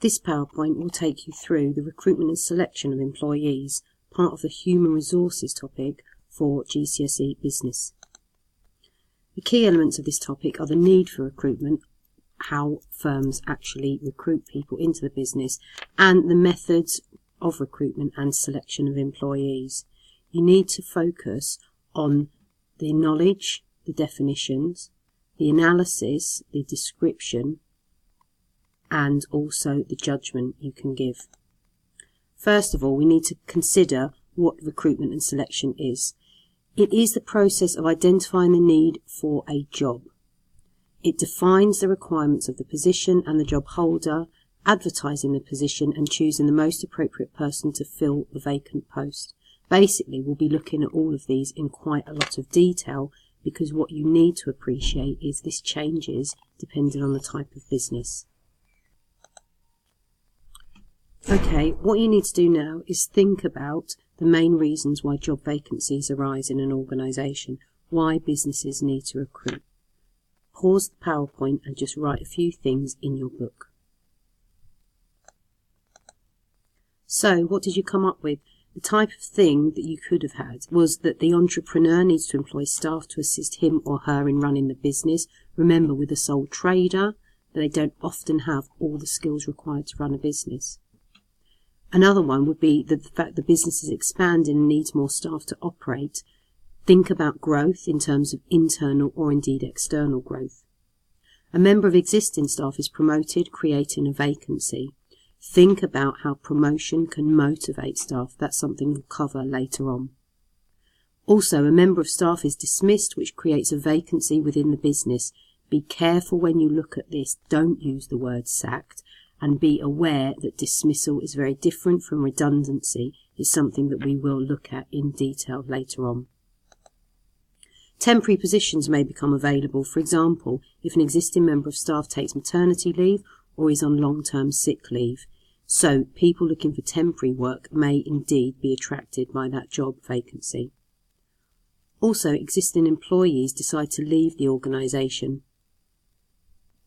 This PowerPoint will take you through the recruitment and selection of employees, part of the human resources topic for GCSE Business. The key elements of this topic are the need for recruitment, how firms actually recruit people into the business, and the methods of recruitment and selection of employees. You need to focus on the knowledge, the definitions, the analysis, the description, and also the judgment you can give. First of all, we need to consider what recruitment and selection is. It is the process of identifying the need for a job. It defines the requirements of the position and the job holder, advertising the position and choosing the most appropriate person to fill the vacant post. Basically, we'll be looking at all of these in quite a lot of detail, because what you need to appreciate is this changes depending on the type of business. Okay, what you need to do now is think about the main reasons why job vacancies arise in an organisation, why businesses need to recruit. Pause the PowerPoint and just write a few things in your book. So, what did you come up with? The type of thing that you could have had was that the entrepreneur needs to employ staff to assist him or her in running the business. Remember, with a sole trader, they don't often have all the skills required to run a business. Another one would be that the fact the business is expanding and needs more staff to operate. Think about growth in terms of internal or indeed external growth. A member of existing staff is promoted, creating a vacancy. Think about how promotion can motivate staff. That's something we'll cover later on. Also, a member of staff is dismissed, which creates a vacancy within the business. Be careful when you look at this. Don't use the word sacked, and be aware that dismissal is very different from redundancy. It's something that we will look at in detail later on. Temporary positions may become available. For example, if an existing member of staff takes maternity leave or is on long-term sick leave. So people looking for temporary work may indeed be attracted by that job vacancy. Also, existing employees decide to leave the organisation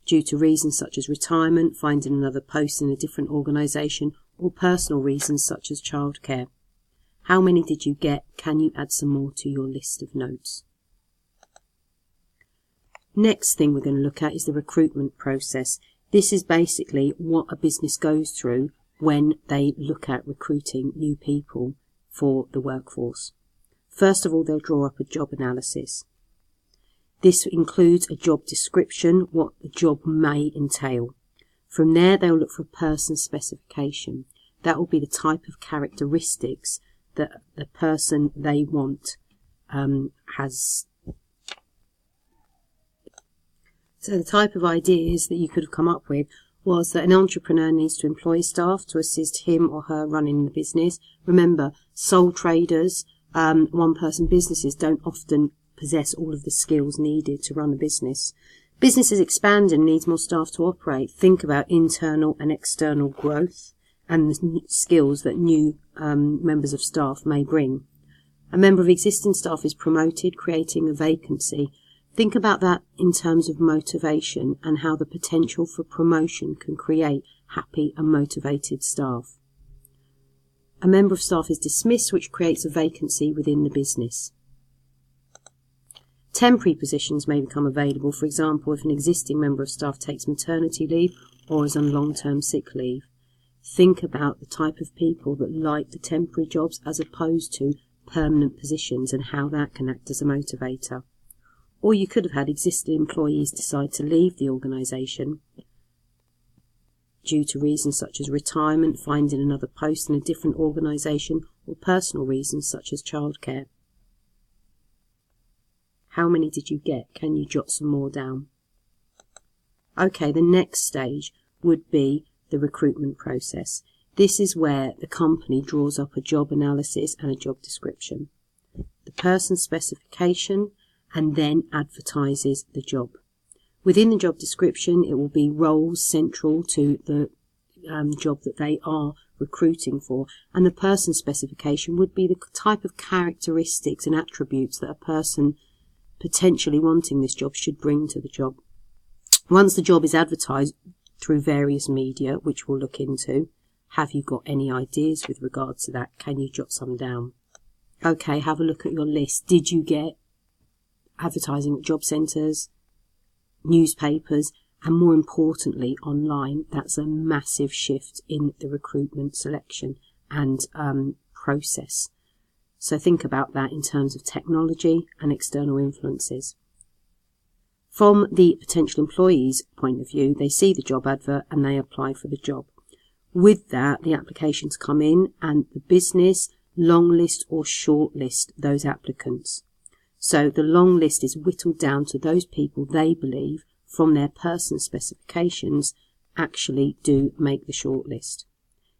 due to reasons such as retirement, finding another post in a different organisation, or personal reasons such as childcare. How many did you get? Can you add some more to your list of notes? Next thing we're going to look at is the recruitment process. This is basically what a business goes through when they look at recruiting new people for the workforce. First of all, they'll draw up a job analysis. This includes a job description, what the job may entail. From there, they'll look for a person specification. That will be the type of characteristics that the person they want has. So the type of ideas that you could have come up with was that an entrepreneur needs to employ staff to assist him or her running the business. Remember, sole traders, one-person businesses don't often possess all of the skills needed to run a business. Business is expanding, needs more staff to operate. Think about internal and external growth and the skills that new members of staff may bring. A member of existing staff is promoted, creating a vacancy. Think about that in terms of motivation and how the potential for promotion can create happy and motivated staff. A member of staff is dismissed, which creates a vacancy within the business. Temporary positions may become available, for example, if an existing member of staff takes maternity leave or is on long-term sick leave. Think about the type of people that like the temporary jobs as opposed to permanent positions and how that can act as a motivator. Or you could have had existing employees decide to leave the organisation due to reasons such as retirement, finding another post in a different organisation, or personal reasons such as childcare. How many did you get? Can you jot some more down? Okay, the next stage would be the recruitment process. This is where the company draws up a job analysis and a job description, the person specification, and then advertises the job. Within the job description, it will be roles central to the job that they are recruiting for, and the person specification would be the type of characteristics and attributes that a person potentially wanting this job should bring to the job. Once the job is advertised, through various media, which we'll look into. Have you got any ideas with regards to that? Can you jot some down? Okay, have a look at your list. Did you get advertising at job centres, newspapers, and more importantly, online? That's a massive shift in the recruitment, selection and process. So think about that in terms of technology and external influences. From the potential employee's point of view, they see the job advert and they apply for the job. With that, the applications come in and the business long list or short list those applicants. So the long list is whittled down to those people they believe from their person specifications actually do make the short list.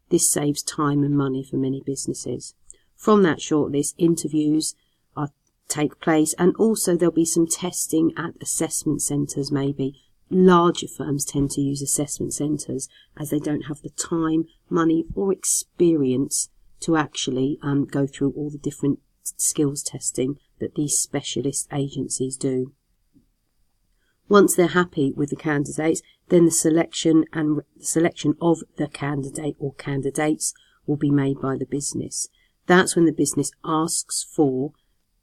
This saves time and money for many businesses. From that shortlist, interviews take place, and also there'll be some testing at assessment centres maybe. Larger firms tend to use assessment centres as they don't have the time, money or experience to actually go through all the different skills testing that these specialist agencies do. Once they're happy with the candidates, then the selection of the candidate or candidates will be made by the business. That's when the business asks for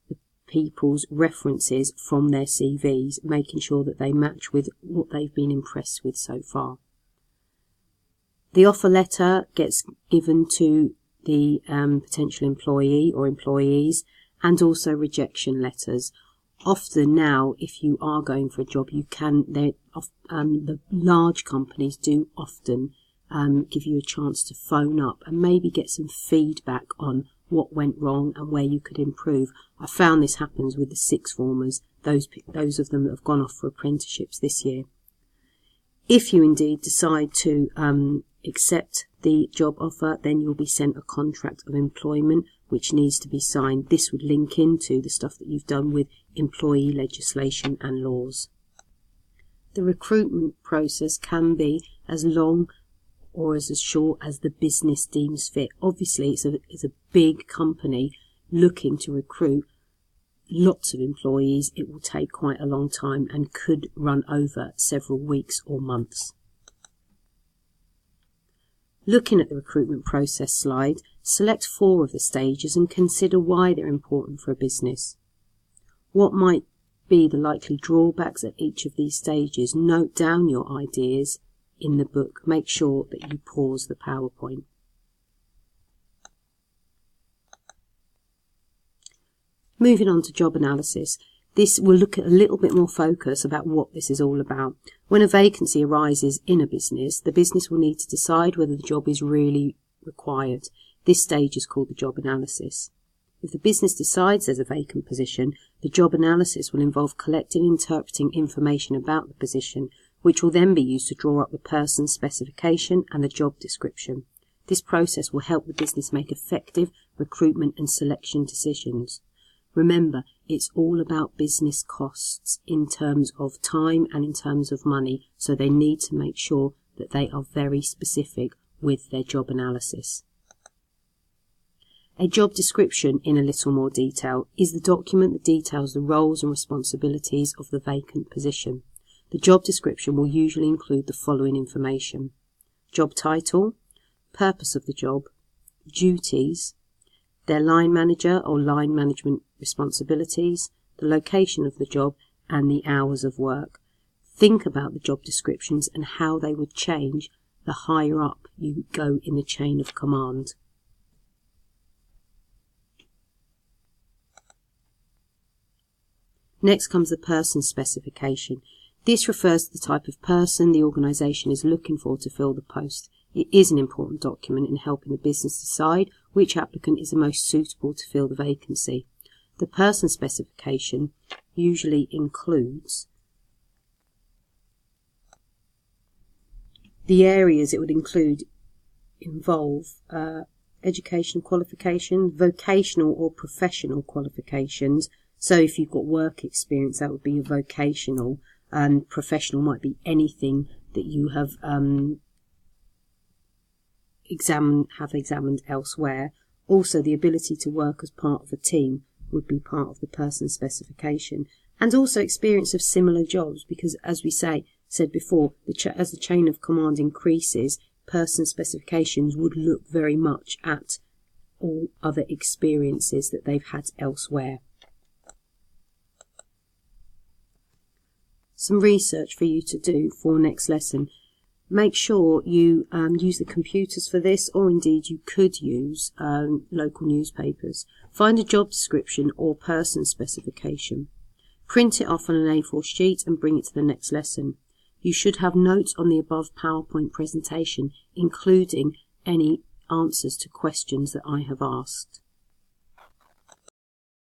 the people's references from their CVs, making sure that they match with what they've been impressed with so far. The offer letter gets given to the potential employee or employees, and also rejection letters. Often now, if you are going for a job, the large companies do often give you a chance to phone up and maybe get some feedback on what went wrong and where you could improve. I found this happens with the sixth formers, those of them that have gone off for apprenticeships this year. If you indeed decide to accept the job offer, then you'll be sent a contract of employment which needs to be signed. This would link into the stuff that you've done with employee legislation and laws. The recruitment process can be as long or as short as the business deems fit. Obviously, it's a big company looking to recruit lots of employees. It will take quite a long time and could run over several weeks or months. Looking at the recruitment process slide, select 4 of the stages and consider why they're important for a business. What might be the likely drawbacks at each of these stages? Note down your ideas in the book. Make sure that you pause the PowerPoint. Moving on to job analysis. This will look at a little bit more focus about what this is all about. When a vacancy arises in a business, the business will need to decide whether the job is really required. This stage is called the job analysis. If the business decides there's a vacant position, the job analysis will involve collecting and interpreting information about the position, which will then be used to draw up the person's specification and the job description. This process will help the business make effective recruitment and selection decisions. Remember, it's all about business costs in terms of time and in terms of money, so they need to make sure that they are very specific with their job analysis. A job description in a little more detail is the document that details the roles and responsibilities of the vacant position. The job description will usually include the following information: job title, purpose of the job, duties, their line manager or line management responsibilities, the location of the job, and the hours of work. Think about the job descriptions and how they would change the higher up you go in the chain of command. Next comes the person specification. This refers to the type of person the organisation is looking for to fill the post. It is an important document in helping the business decide which applicant is the most suitable to fill the vacancy. The person specification usually includes the areas it would involve education qualification, vocational or professional qualifications. So if you've got work experience, that would be a vocational, and professional might be anything that you have examined elsewhere. Also, the ability to work as part of a team would be part of the person specification, and also experience of similar jobs, because as we say, said before, as the chain of command increases, person specifications would look very much at all other experiences that they've had elsewhere. Some research for you to do for next lesson. Make sure you use the computers for this, or indeed you could use local newspapers. Find a job description or person specification. Print it off on an A4 sheet and bring it to the next lesson. You should have notes on the above PowerPoint presentation, including any answers to questions that I have asked.